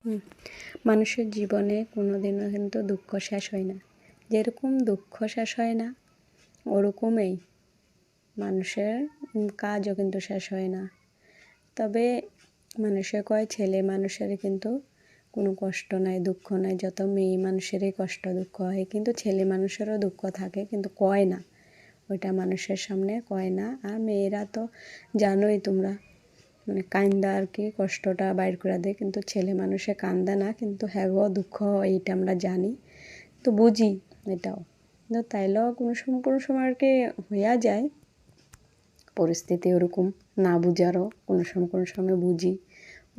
হুম, মানুষের জীবনে কোনোদিনও কিন্তু দুঃখ শেষ হয় না। যেরকম দুঃখ শেষ হয় না, ওরকমই মানুষের কাজও কিন্তু শেষ হয় না। তবে মানুষে কয় ছেলে মানুষের কিন্তু কোনো কষ্ট নাই, দুঃখ নাই, যত মেয়ে মানুষেরই কষ্ট দুঃখ হয়, কিন্তু ছেলে মানুষেরও দুঃখ থাকে, কিন্তু কয় না, ওইটা মানুষের সামনে কয় না। আর মেয়েরা তো জানোই তোমরা, মানে কান্দা আর কি কষ্টটা বাইর করে দেয়, কিন্তু ছেলে মানুষে কান্দে না, কিন্তু হ্যাঁ গো দুঃখ হয়, এটা আমরা জানি, তো বুঝি এটাও। কিন্তু তাইলেও কোনো সময় আর কি হইয়া যায় পরিস্থিতি ওরকম, না বুঝারও কোনো সময় বুঝি,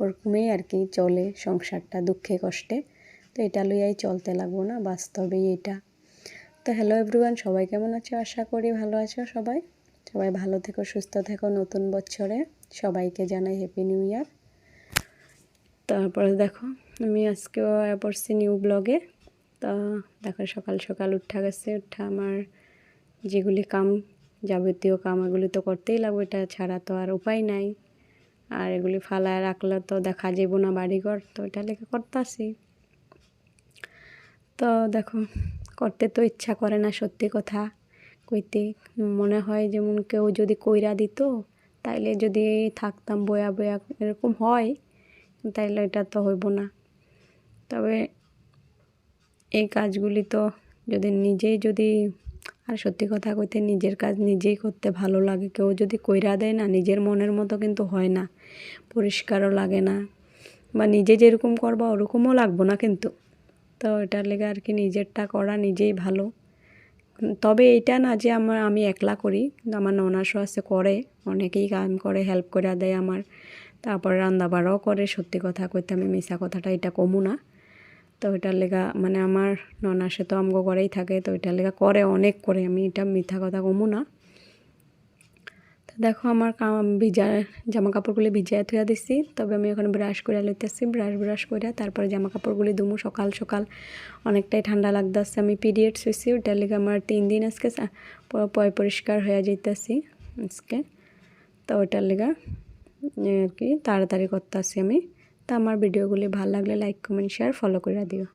ওরকমই আর কি চলে সংসারটা দুঃখে কষ্টে। তো এটা লইয়াই চলতে লাগবো না, বাস্তবেই এটা। তো হ্যালো এভরিওয়ান, সবাই কেমন আছো? আশা করি ভালো আছো সবাই। সবাই ভালো থেকো, সুস্থ থেকো। নতুন বছরে সবাইকে জানাই হ্যাপি নিউ ইয়ার। তারপরে দেখো আমি আজকেও পড়ছি নিউ ব্লগে। তা দেখো সকাল সকাল উঠা গেছে, উঠা আমার যেগুলি কাম, যাবতীয় কাম এগুলি তো করতেই লাগবে, এটা ছাড়া তো আর উপায় নাই। আর এগুলি ফালায় রাখলে তো দেখা যাব না বাড়িঘর, তো এটা লেগে করতেছি। তো দেখো করতে তো ইচ্ছা করে না, সত্যি কথা কইতে। মনে হয় যেমন কেউ যদি কইরা দিত তাইলে যদি থাকতাম বয়া বয়া, এরকম হয়, তাইলে এটা তো হইব না। তবে এই কাজগুলি তো যদি আর সত্যি কথা কইতে নিজের কাজ নিজেই করতে ভালো লাগে। কেউ যদি কইরা দেয় না, নিজের মনের মতো কিন্তু হয় না, পরিষ্কারও লাগে না, বা নিজে যেরকম করবা ওরকমও লাগবো না কিন্তু। তো এটার লেগে আর কি নিজেরটা করা নিজেই ভালো। তবে এইটা না যে আমি একলা করি, কিন্তু আমার ননাসও আছে, করে, অনেকেই কাম করে, হেল্প করে দেয় আমার। তারপরে রান্না বাড়াও করে, সত্যি কথা কইতে আমি মিশা কথাটা এটা কমু না। তো এটার লেগা মানে আমার ননাসে তো আমগো করেই থাকে, তো এটার লেগা করে, অনেক করে, আমি এটা মিথ্যা কথা কমু না। তো দেখো আমার জামা কাপড়গুলি ভিজায় থুয়া দিছি। তবে আমি এখন ব্রাশ করে লইতেছি, ব্রাশ করে তারপরে জামা কাপড়গুলি ধুমু। সকাল সকাল অনেকটাই ঠান্ডা লাগতেছে, আমি পিরিয়ডস হয়েছি, ওটার লেগে আমার 3 দিন আজকে পরিষ্কার হয়ে যাইতেছি আজকে। তো ওটার লেগা আর কি তাড়াতাড়ি করতেছি আমি। তো আমার ভিডিওগুলি ভালো লাগলে লাইক কমেন্ট শেয়ার ফলো করে দিও।